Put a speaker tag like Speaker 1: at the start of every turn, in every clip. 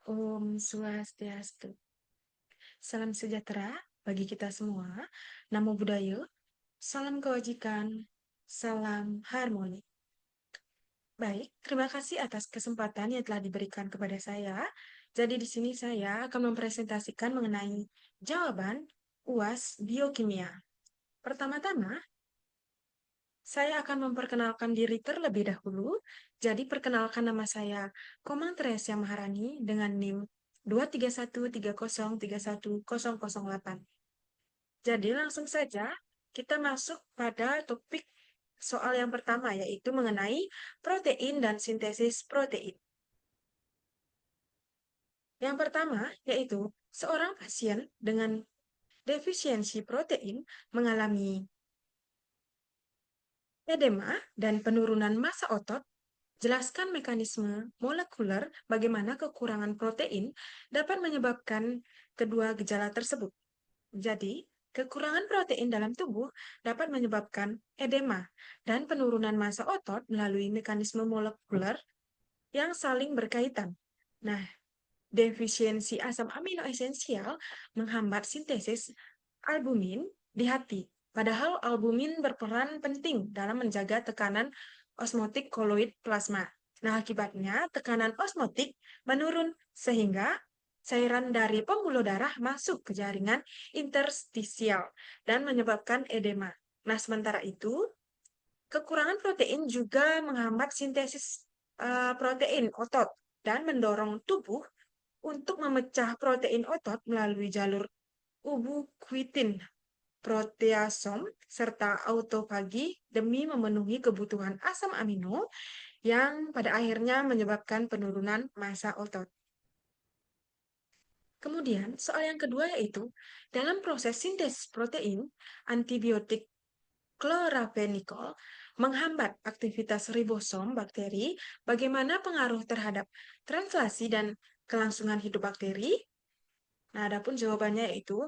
Speaker 1: Om Swastiastu. Salam sejahtera bagi kita semua. Namo Buddhaya. Salam kebajikan. Salam harmoni. Baik, terima kasih atas kesempatan yang telah diberikan kepada saya. Jadi di sini saya akan mempresentasikan mengenai jawaban UAS Biokimia. Pertama-tama, saya akan memperkenalkan diri terlebih dahulu. Jadi perkenalkan nama saya Komang Treasya Maharani dengan NIM 23130310008. Jadi langsung saja kita masuk pada topik soal yang pertama, yaitu mengenai protein dan sintesis protein. Yang pertama yaitu seorang pasien dengan defisiensi protein mengalami edema dan penurunan massa otot. Jelaskan mekanisme molekuler bagaimana kekurangan protein dapat menyebabkan kedua gejala tersebut. Jadi, kekurangan protein dalam tubuh dapat menyebabkan edema dan penurunan massa otot melalui mekanisme molekuler yang saling berkaitan. Nah, defisiensi asam amino esensial menghambat sintesis albumin di hati. Padahal albumin berperan penting dalam menjaga tekanan osmotik koloid plasma. Nah, akibatnya tekanan osmotik menurun sehingga cairan dari pembuluh darah masuk ke jaringan interstisial dan menyebabkan edema. Nah, sementara itu, kekurangan protein juga menghambat sintesis protein otot dan mendorong tubuh untuk memecah protein otot melalui jalur ubiquitin proteasom serta autofagi demi memenuhi kebutuhan asam amino yang pada akhirnya menyebabkan penurunan massa otot. Kemudian, soal yang kedua yaitu, dalam proses sintesis protein, antibiotik klorapenikol menghambat aktivitas ribosom bakteri, bagaimana pengaruh terhadap translasi dan kelangsungan hidup bakteri? Nah, adapun jawabannya yaitu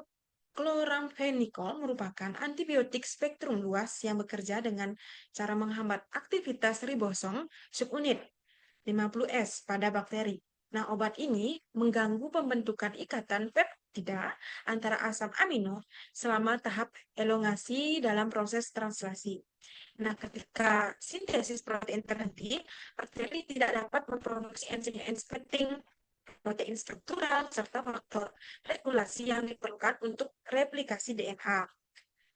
Speaker 1: kloramfenikol merupakan antibiotik spektrum luas yang bekerja dengan cara menghambat aktivitas ribosom subunit 50S pada bakteri. Nah, obat ini mengganggu pembentukan ikatan peptida antara asam amino selama tahap elongasi dalam proses translasi. Nah, ketika sintesis protein terhenti, bakteri tidak dapat memproduksi enzim-enzim penting, protein struktural, serta faktor regulasi yang diperlukan untuk replikasi DNA.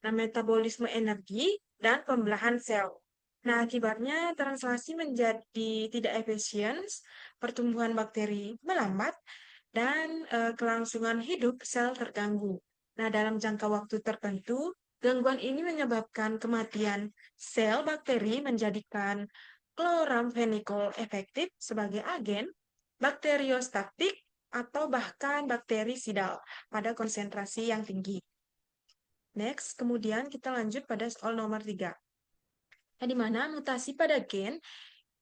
Speaker 1: Nah, metabolisme energi dan pembelahan sel. Nah, akibatnya translasi menjadi tidak efisien, pertumbuhan bakteri melambat, dan kelangsungan hidup sel terganggu. Nah, dalam jangka waktu tertentu, gangguan ini menyebabkan kematian sel bakteri menjadikan kloramfenikol efektif sebagai agen bakteriostatik atau bahkan bakterisidal pada konsentrasi yang tinggi. Next, kemudian kita lanjut pada soal nomor 3. Di mana mutasi pada gen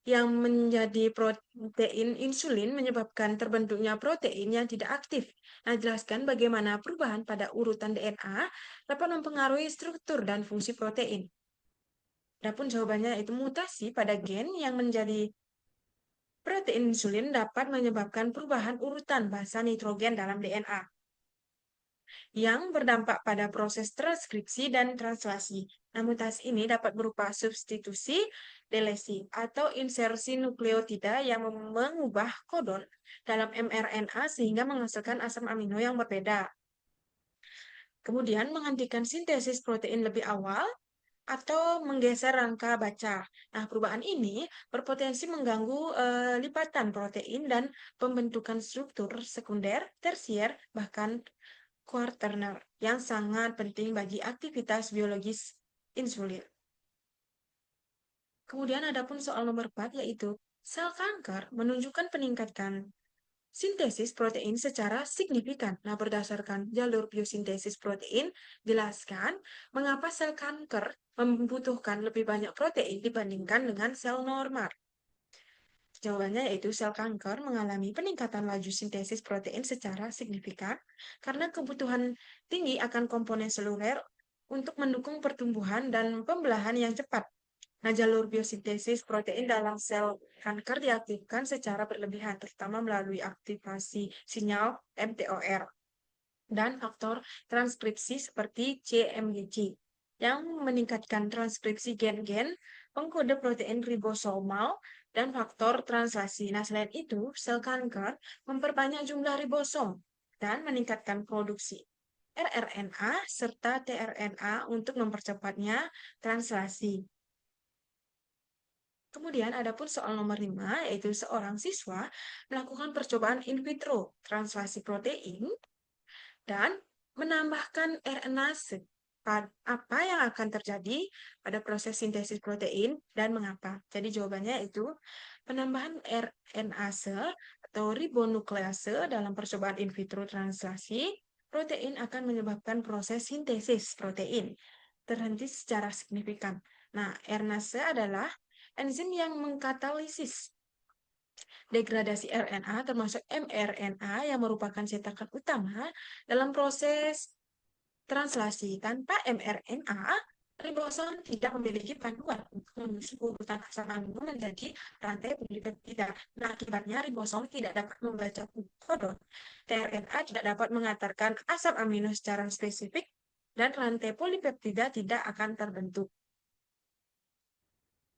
Speaker 1: yang menjadi protein insulin menyebabkan terbentuknya protein yang tidak aktif. Nah, jelaskan bagaimana perubahan pada urutan DNA dapat mempengaruhi struktur dan fungsi protein. Adapun jawabannya itu mutasi pada gen yang menjadi protein insulin dapat menyebabkan perubahan urutan basa nitrogen dalam DNA yang berdampak pada proses transkripsi dan translasi. Nah, mutasi ini dapat berupa substitusi, delesi, atau insersi nukleotida yang mengubah kodon dalam mRNA sehingga menghasilkan asam amino yang berbeda. Kemudian menghentikan sintesis protein lebih awal atau menggeser rangka baca. Nah, perubahan ini berpotensi mengganggu lipatan protein dan pembentukan struktur sekunder, tersier, bahkan kuarterner yang sangat penting bagi aktivitas biologis insulin. Kemudian ada pun soal nomor 4 yaitu sel kanker menunjukkan peningkatan sintesis protein secara signifikan. Nah, berdasarkan jalur biosintesis protein, jelaskan mengapa sel kanker membutuhkan lebih banyak protein dibandingkan dengan sel normal. Jawabannya yaitu sel kanker mengalami peningkatan laju sintesis protein secara signifikan karena kebutuhan tinggi akan komponen seluler untuk mendukung pertumbuhan dan pembelahan yang cepat. Nah, jalur biosintesis protein dalam sel kanker diaktifkan secara berlebihan, terutama melalui aktivasi sinyal mTOR dan faktor transkripsi seperti CMYC yang meningkatkan transkripsi gen-gen, pengkode protein ribosomal, dan faktor translasi. Nah, selain itu, sel kanker memperbanyak jumlah ribosom dan meningkatkan produksi rRNA serta tRNA untuk mempercepatnya translasi. Kemudian ada pun soal nomor 5, yaitu seorang siswa melakukan percobaan in vitro translasi protein dan menambahkan RNase. Apa yang akan terjadi pada proses sintesis protein dan mengapa? Jadi jawabannya itu penambahan RNase atau ribonuklease dalam percobaan in vitro translasi protein akan menyebabkan proses sintesis protein terhenti secara signifikan. Nah, RNase adalah enzim yang mengkatalisis degradasi RNA termasuk mRNA yang merupakan cetakan utama dalam proses translasi. Tanpa mRNA, ribosom tidak memiliki panduan untuk menyusun urutan asam amino menjadi rantai polipeptida. Nah, akibatnya ribosom tidak dapat membaca kodon. tRNA tidak dapat mengantarkan asam amino secara spesifik dan rantai polipeptida tidak akan terbentuk.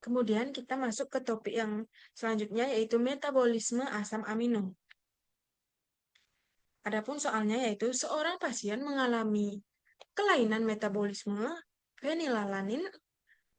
Speaker 1: Kemudian kita masuk ke topik yang selanjutnya yaitu metabolisme asam amino. Adapun soalnya yaitu seorang pasien mengalami kelainan metabolisme fenilalanin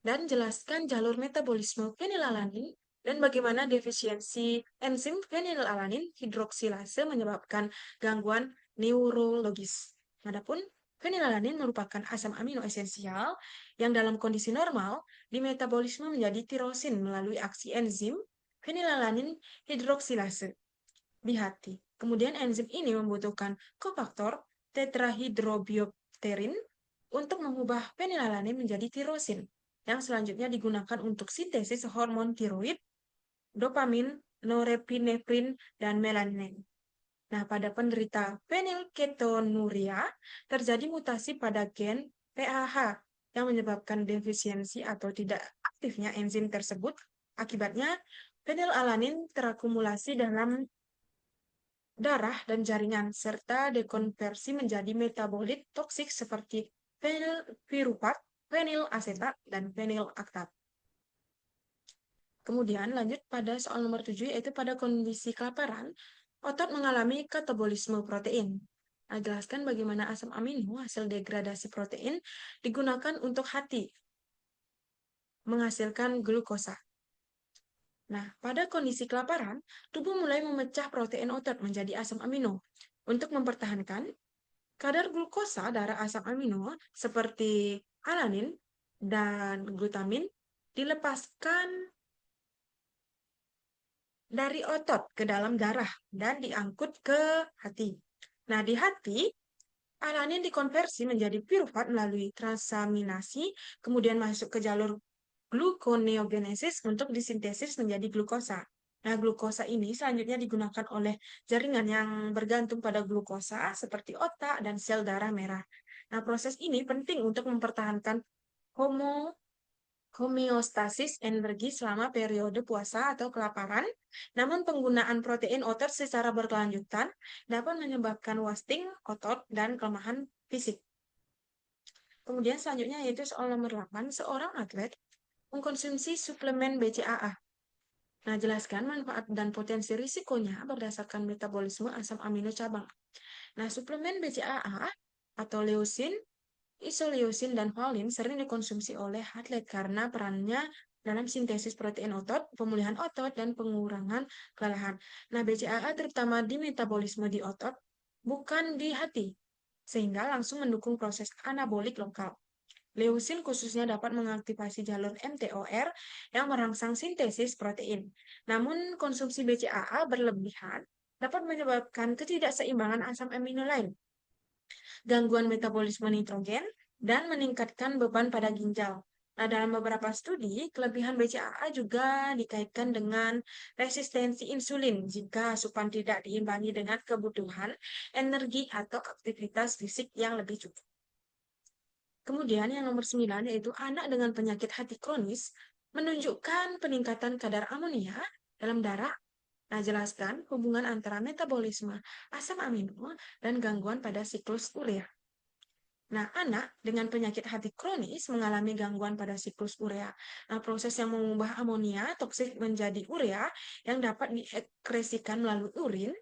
Speaker 1: dan jelaskan jalur metabolisme fenilalanin dan bagaimana defisiensi enzim fenilalanin hidroksilase menyebabkan gangguan neurologis. Adapun fenilalanin merupakan asam amino esensial yang dalam kondisi normal dimetabolisme menjadi tirosin melalui aksi enzim fenilalanin hidroksilase di hati. Kemudian enzim ini membutuhkan kofaktor tetrahidrobiopterin untuk mengubah fenilalanin menjadi tirosin yang selanjutnya digunakan untuk sintesis hormon tiroid, dopamin, norepinefrin, dan melanin. Nah, pada penderita fenilketonuria terjadi mutasi pada gen PAH yang menyebabkan defisiensi atau tidak aktifnya enzim tersebut. Akibatnya, fenilalanin terakumulasi dalam darah dan jaringan, serta dekonversi menjadi metabolit toksik seperti fenilpiruvat, fenilasetat, dan fenilaktat. Kemudian lanjut pada soal nomor 7, yaitu pada kondisi kelaparan, otot mengalami katabolisme protein. Nah, jelaskan bagaimana asam amino hasil degradasi protein digunakan untuk hati menghasilkan glukosa. Nah, pada kondisi kelaparan, tubuh mulai memecah protein otot menjadi asam amino untuk mempertahankan kadar glukosa darah asam amino seperti alanin dan glutamin dilepaskan dari otot ke dalam darah dan diangkut ke hati. Nah, di hati, alanin dikonversi menjadi piruvat melalui transaminasi, kemudian masuk ke jalur gluconeogenesis untuk disintesis menjadi glukosa. Nah, glukosa ini selanjutnya digunakan oleh jaringan yang bergantung pada glukosa seperti otak dan sel darah merah. Nah, proses ini penting untuk mempertahankan homeostasis energi selama periode puasa atau kelaparan. Namun penggunaan protein otot secara berkelanjutan dapat menyebabkan wasting otot dan kelemahan fisik. Kemudian selanjutnya yaitu soal nomor 8, seorang atlet mengkonsumsi suplemen BCAA. Nah, jelaskan manfaat dan potensi risikonya berdasarkan metabolisme asam amino cabang. Nah, suplemen BCAA atau leusin, isoleusin, dan valin sering dikonsumsi oleh atlet karena perannya dalam sintesis protein otot, pemulihan otot, dan pengurangan kelelahan. Nah, BCAA terutama di metabolisme di otot, bukan di hati, sehingga langsung mendukung proses anabolik lokal. Leusin khususnya dapat mengaktifasi jalur mTOR yang merangsang sintesis protein. Namun, konsumsi BCAA berlebihan dapat menyebabkan ketidakseimbangan asam amino lain, gangguan metabolisme nitrogen, dan meningkatkan beban pada ginjal. Nah, dalam beberapa studi, kelebihan BCAA juga dikaitkan dengan resistensi insulin jika asupan tidak diimbangi dengan kebutuhan energi atau aktivitas fisik yang lebih cukup. Kemudian yang nomor 9 yaitu anak dengan penyakit hati kronis menunjukkan peningkatan kadar amonia dalam darah. Nah, jelaskan hubungan antara metabolisme asam amino dan gangguan pada siklus urea. Nah, anak dengan penyakit hati kronis mengalami gangguan pada siklus urea. Nah, proses yang mengubah amonia toksik menjadi urea yang dapat diekskresikan melalui urin,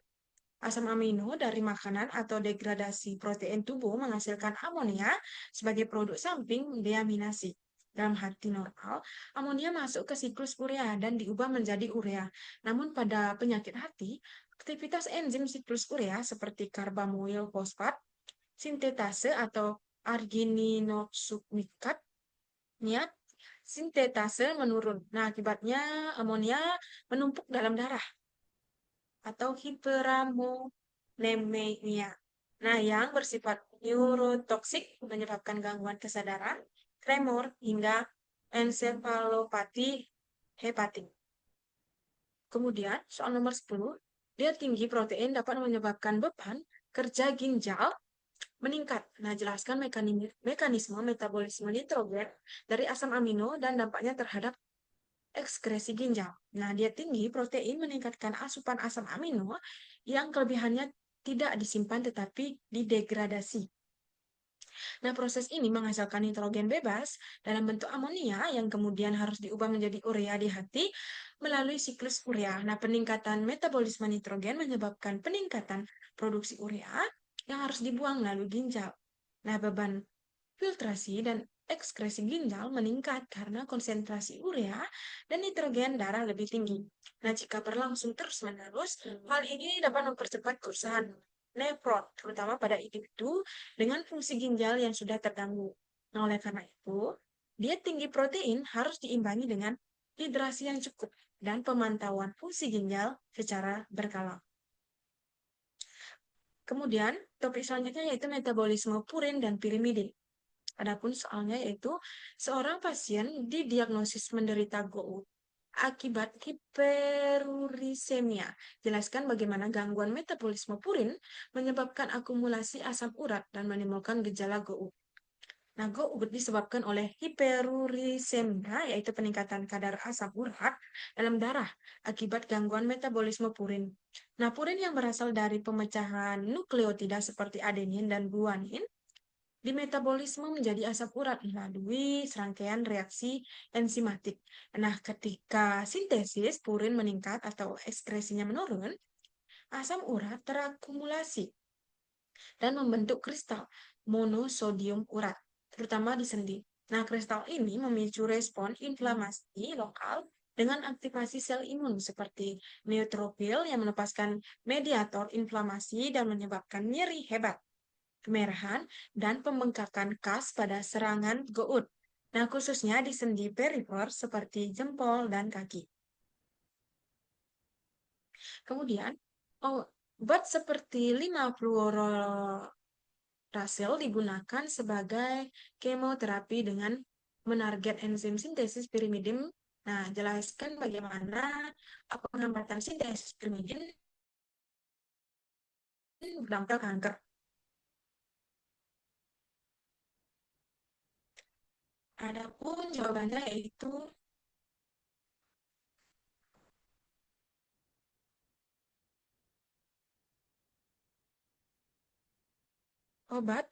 Speaker 1: asam amino dari makanan atau degradasi protein tubuh menghasilkan amonia sebagai produk samping deaminasi. Dalam hati normal, amonia masuk ke siklus urea dan diubah menjadi urea. Namun pada penyakit hati, aktivitas enzim siklus urea seperti karbamyl fosfat, sintetase atau argininosuccicat sintetase menurun. Nah, akibatnya amonia menumpuk dalam darah atau hiperamonemia. Nah, yang bersifat neurotoksik menyebabkan gangguan kesadaran, tremor, hingga ensefalopati hepatik. Kemudian, soal nomor 10, dia tinggi protein dapat menyebabkan beban kerja ginjal meningkat. Nah, jelaskan mekanisme metabolisme nitrogen dari asam amino dan dampaknya terhadap ekskresi ginjal. Nah, dia tinggi protein meningkatkan asupan asam amino yang kelebihannya tidak disimpan tetapi didegradasi. Nah, proses ini menghasilkan nitrogen bebas dalam bentuk amonia yang kemudian harus diubah menjadi urea di hati melalui siklus urea. Nah, peningkatan metabolisme nitrogen menyebabkan peningkatan produksi urea yang harus dibuang melalui ginjal. Nah, beban filtrasi dan ekskresi ginjal meningkat karena konsentrasi urea dan nitrogen darah lebih tinggi. Nah, jika berlangsung terus-menerus, hal ini dapat mempercepat kerusakan nefron, terutama pada individu dengan fungsi ginjal yang sudah terganggu. Nah, oleh karena itu, diet tinggi protein harus diimbangi dengan hidrasi yang cukup dan pemantauan fungsi ginjal secara berkala. Kemudian, topik selanjutnya yaitu metabolisme purin dan pirimidin. Adapun soalnya yaitu seorang pasien didiagnosis menderita GOUT akibat hiperurisemia. Jelaskan bagaimana gangguan metabolisme purin menyebabkan akumulasi asam urat dan menimbulkan gejala GOUT. Nah, GOUT disebabkan oleh hiperurisemia, yaitu peningkatan kadar asam urat dalam darah akibat gangguan metabolisme purin. Nah, purin yang berasal dari pemecahan nukleotida seperti adenin dan guanin dimetabolisme menjadi asam urat melalui serangkaian reaksi enzimatik. Nah, ketika sintesis purin meningkat atau ekskresinya menurun, asam urat terakumulasi dan membentuk kristal monosodium urat, terutama di sendi. Nah, kristal ini memicu respon inflamasi lokal dengan aktivasi sel imun seperti neutrofil yang melepaskan mediator inflamasi dan menyebabkan nyeri hebat, kemerahan, dan pembengkakan khas pada serangan gout. Nah, khususnya di sendi perifer seperti jempol dan kaki. Kemudian, obat seperti 5-fluorouracil digunakan sebagai kemoterapi dengan menarget enzim sintesis pirimidin. Nah, jelaskan bagaimana penghambatan sintesis pirimidin berdampak kanker. Adapun jawabannya yaitu obat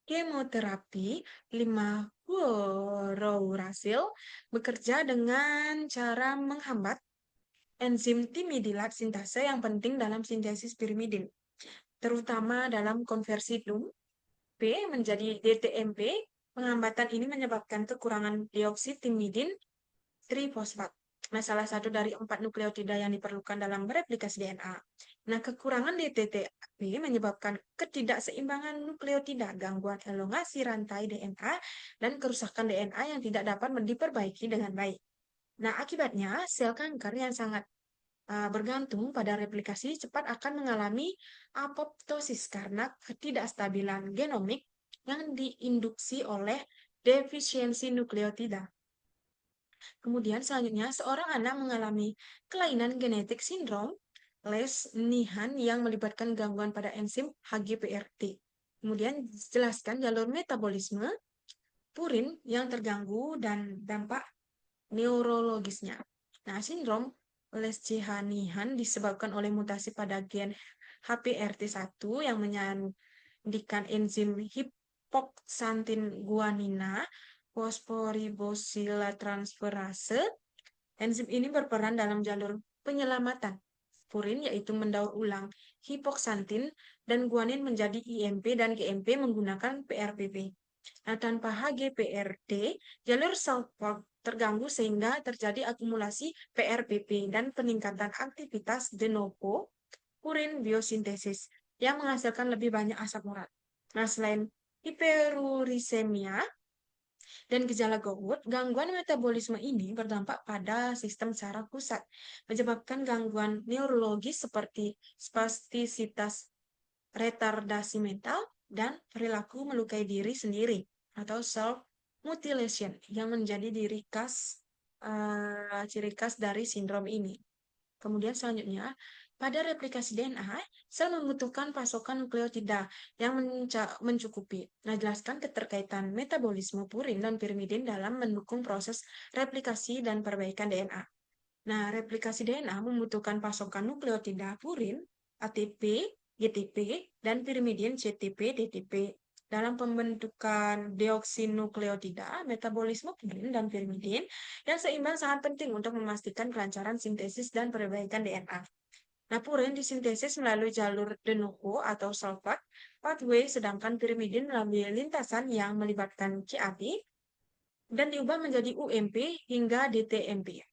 Speaker 1: kemoterapi 5-fluorouracil bekerja dengan cara menghambat enzim timidilat sintase yang penting dalam sintesis pirimidin, terutama dalam konversi DUM-P menjadi DTMP. Penghambatan ini menyebabkan kekurangan dioksitimidin trifosfat. Nah, salah satu dari 4 nukleotida yang diperlukan dalam replikasi DNA. Nah, kekurangan DTTP menyebabkan ketidakseimbangan nukleotida, gangguan elongasi rantai DNA, dan kerusakan DNA yang tidak dapat diperbaiki dengan baik. Nah, akibatnya sel kanker yang sangat bergantung pada replikasi cepat akan mengalami apoptosis karena ketidakstabilan genomik yang diinduksi oleh defisiensi nukleotida. Kemudian selanjutnya, seorang anak mengalami kelainan genetik sindrom Les-Nihan yang melibatkan gangguan pada enzim HGPRT. Kemudian jelaskan jalur metabolisme purin yang terganggu dan dampak neurologisnya. Nah, sindrom Lesch-Nyhan disebabkan oleh mutasi pada gen HPRT1 yang menyandikan enzim hipoksantin guanina fosforibosylatransferase. Enzim ini berperan dalam jalur penyelamatan purin, yaitu mendaur ulang hipoksantin dan guanin menjadi IMP dan GMP menggunakan PRPP. Nah, tanpa HGPRD, jalur sulfat terganggu sehingga terjadi akumulasi PRPP dan peningkatan aktivitas de novo purin biosintesis yang menghasilkan lebih banyak asam urat. Nah, selain hiperurisemia dan gejala GOUT, gangguan metabolisme ini berdampak pada sistem saraf pusat, menyebabkan gangguan neurologis seperti spastisitas, retardasi mental, dan perilaku melukai diri sendiri atau self mutilation yang menjadi ciri khas dari sindrom ini. Kemudian selanjutnya, pada replikasi DNA, sel membutuhkan pasokan nukleotida yang mencukupi. Nah, jelaskan keterkaitan metabolisme purin dan pirimidin dalam mendukung proses replikasi dan perbaikan DNA. Nah, replikasi DNA membutuhkan pasokan nukleotida purin, ATP, GTP, dan pirimidin CTP, DTP. Dalam pembentukan deoksinukleotida, metabolisme purin dan pirimidin yang seimbang sangat penting untuk memastikan kelancaran sintesis dan perbaikan DNA. Nah, purin disintesis melalui jalur de novo atau sulfat pathway, sedangkan pirimidin melalui lintasan yang melibatkan CAP dan diubah menjadi UMP hingga DTMP.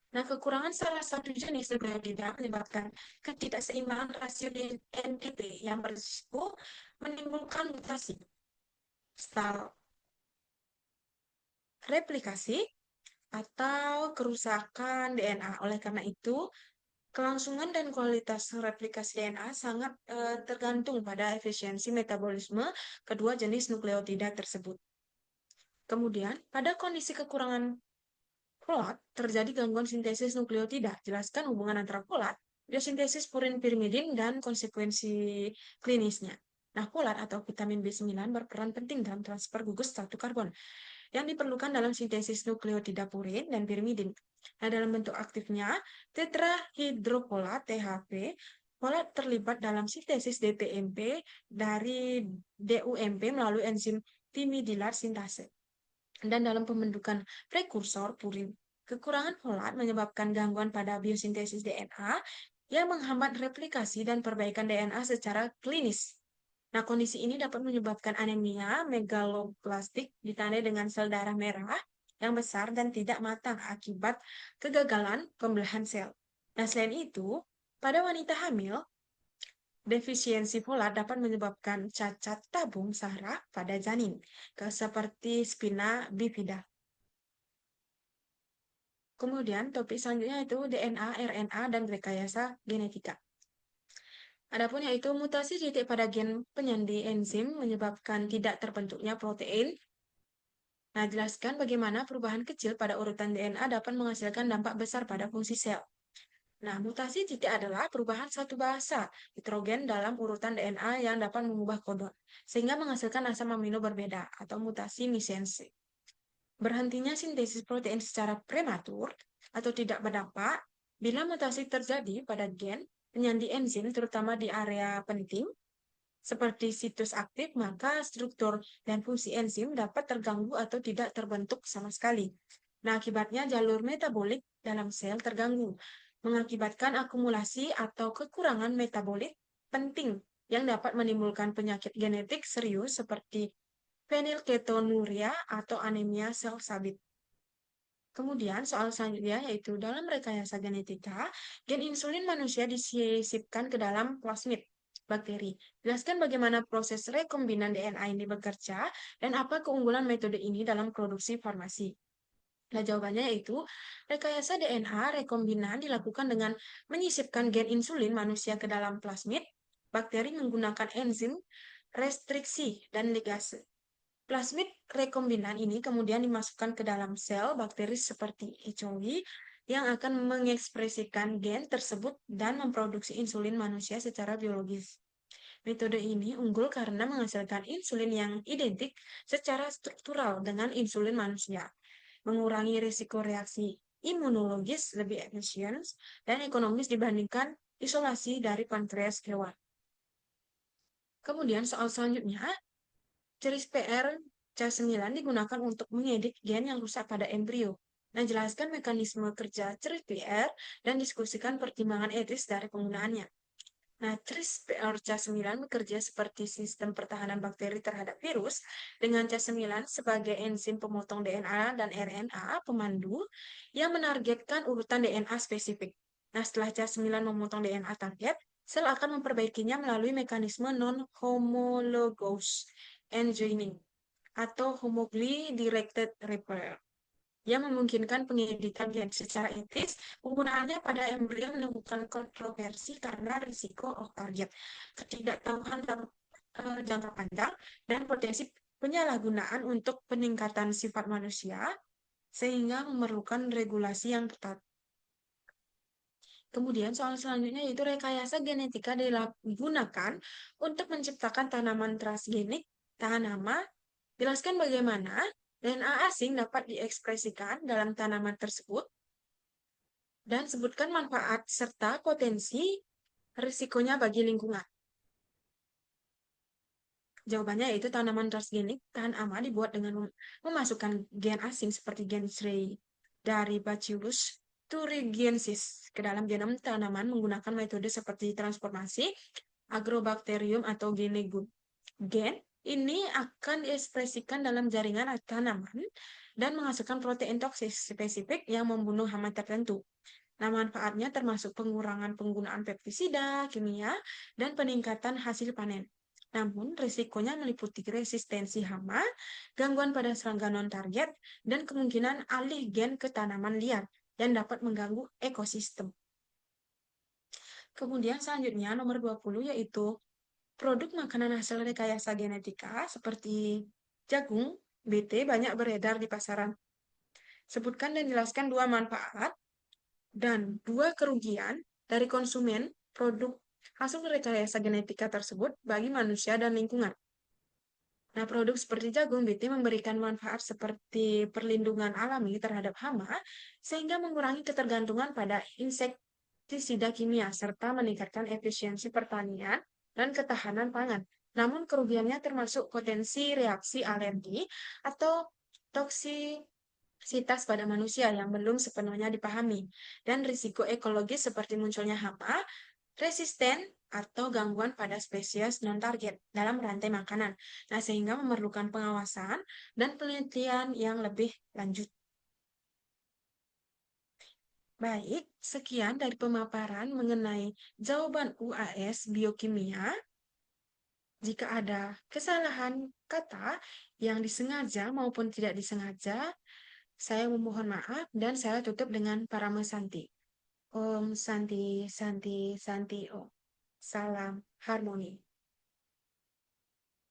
Speaker 1: Nah, kekurangan salah satu jenis nukleotida menyebabkan ketidakseimbangan rasio NTP yang berisiko menimbulkan mutasi, stall replikasi, atau kerusakan DNA. Oleh karena itu, kelangsungan dan kualitas replikasi DNA sangat tergantung pada efisiensi metabolisme kedua jenis nukleotida tersebut. Kemudian, pada kondisi kekurangan folat, terjadi gangguan sintesis nukleotida. Jelaskan hubungan antara folat, biosintesis purin pirimidin, dan konsekuensi klinisnya. Nah, folat atau vitamin B9 berperan penting dalam transfer gugus 1 karbon yang diperlukan dalam sintesis nukleotida purin dan pirimidin. Nah, dalam bentuk aktifnya, tetrahidrofolat (THP), folat terlibat dalam sintesis DTMP dari DUMP melalui enzim timidilar sintase. Dan dalam pembentukan prekursor purin, kekurangan folat menyebabkan gangguan pada biosintesis DNA yang menghambat replikasi dan perbaikan DNA secara klinis. Nah, kondisi ini dapat menyebabkan anemia megaloblastik ditandai dengan sel darah merah yang besar dan tidak matang akibat kegagalan pembelahan sel. Nah, selain itu, pada wanita hamil, defisiensi folat dapat menyebabkan cacat tabung saraf pada janin, seperti spina bifida. Kemudian, topik selanjutnya itu DNA, RNA, dan rekayasa genetika. Adapun yaitu mutasi titik pada gen penyandi enzim menyebabkan tidak terbentuknya protein. Nah, jelaskan bagaimana perubahan kecil pada urutan DNA dapat menghasilkan dampak besar pada fungsi sel. Nah, mutasi titik adalah perubahan satu basa nitrogen dalam urutan DNA yang dapat mengubah kodon, sehingga menghasilkan asam amino berbeda atau mutasi misensi. Berhentinya sintesis protein secara prematur atau tidak berdampak bila mutasi terjadi pada gen penyandi enzim, terutama di area penting, seperti situs aktif, maka struktur dan fungsi enzim dapat terganggu atau tidak terbentuk sama sekali. Nah, akibatnya jalur metabolik dalam sel terganggu, mengakibatkan akumulasi atau kekurangan metabolit penting yang dapat menimbulkan penyakit genetik serius seperti fenilketonuria atau anemia sel sabit. Kemudian soal selanjutnya yaitu dalam rekayasa genetika, gen insulin manusia disisipkan ke dalam plasmid bakteri. Jelaskan bagaimana proses rekombinan DNA ini bekerja dan apa keunggulan metode ini dalam produksi farmasi. Nah, jawabannya yaitu rekayasa DNA rekombinan dilakukan dengan menyisipkan gen insulin manusia ke dalam plasmid bakteri menggunakan enzim restriksi dan ligase. Plasmid rekombinan ini kemudian dimasukkan ke dalam sel bakteri seperti E. coli yang akan mengekspresikan gen tersebut dan memproduksi insulin manusia secara biologis. Metode ini unggul karena menghasilkan insulin yang identik secara struktural dengan insulin manusia, mengurangi risiko reaksi imunologis lebih efisien dan ekonomis dibandingkan isolasi dari pankreas hewan. Kemudian soal selanjutnya, CRISPR Cas9 digunakan untuk mengedit gen yang rusak pada embrio. Nah, jelaskan mekanisme kerja CRISPR dan diskusikan pertimbangan etis dari penggunaannya. Nah, CRISPR-Cas9 bekerja seperti sistem pertahanan bakteri terhadap virus dengan Cas9 sebagai enzim pemotong DNA dan RNA pemandu yang menargetkan urutan DNA spesifik. Nah, setelah Cas9 memotong DNA target, sel akan memperbaikinya melalui mekanisme non-homologous engineering atau homogly-directed repair yang memungkinkan pengeditan gen secara etis. Penggunaannya pada embrio menemukan kontroversi karena risiko off target, ketidaktahuan jangka panjang, dan potensi penyalahgunaan untuk peningkatan sifat manusia, sehingga memerlukan regulasi yang ketat. Kemudian soal selanjutnya yaitu rekayasa genetika digunakan untuk menciptakan tanaman transgenik. Tahan nama, jelaskan bagaimana DNA asing dapat diekspresikan dalam tanaman tersebut, dan sebutkan manfaat serta potensi risikonya bagi lingkungan. Jawabannya yaitu tanaman transgenik tahan aman dibuat dengan memasukkan gen asing seperti gen Stray dari Bacillus thuringiensis ke dalam genom tanaman menggunakan metode seperti transformasi agrobacterium atau gen ini akan diekspresikan dalam jaringan tanaman dan menghasilkan protein toksis spesifik yang membunuh hama tertentu. Nah, manfaatnya termasuk pengurangan penggunaan pestisida, kimia, dan peningkatan hasil panen. Namun, risikonya meliputi resistensi hama, gangguan pada serangga non-target, dan kemungkinan alih gen ke tanaman liar yang dapat mengganggu ekosistem. Kemudian selanjutnya nomor 20 yaitu produk makanan hasil rekayasa genetika seperti jagung, BT banyak beredar di pasaran. Sebutkan dan jelaskan dua manfaat dan dua kerugian dari konsumen produk hasil rekayasa genetika tersebut bagi manusia dan lingkungan. Nah, produk seperti jagung BT memberikan manfaat seperti perlindungan alami terhadap hama, sehingga mengurangi ketergantungan pada insektisida kimia, serta meningkatkan efisiensi pertanian dan ketahanan pangan. Namun, kerugiannya termasuk potensi reaksi alergi atau toksisitas pada manusia yang belum sepenuhnya dipahami, dan risiko ekologis seperti munculnya hama, resisten, atau gangguan pada spesies non-target dalam rantai makanan. Nah, sehingga memerlukan pengawasan dan penelitian yang lebih lanjut. Baik, sekian dari pemaparan mengenai jawaban UAS biokimia. Jika ada kesalahan kata yang disengaja maupun tidak disengaja, saya memohon maaf dan saya tutup dengan Parama Santi. Om Santi, Santi, Santi Om. Salam harmoni.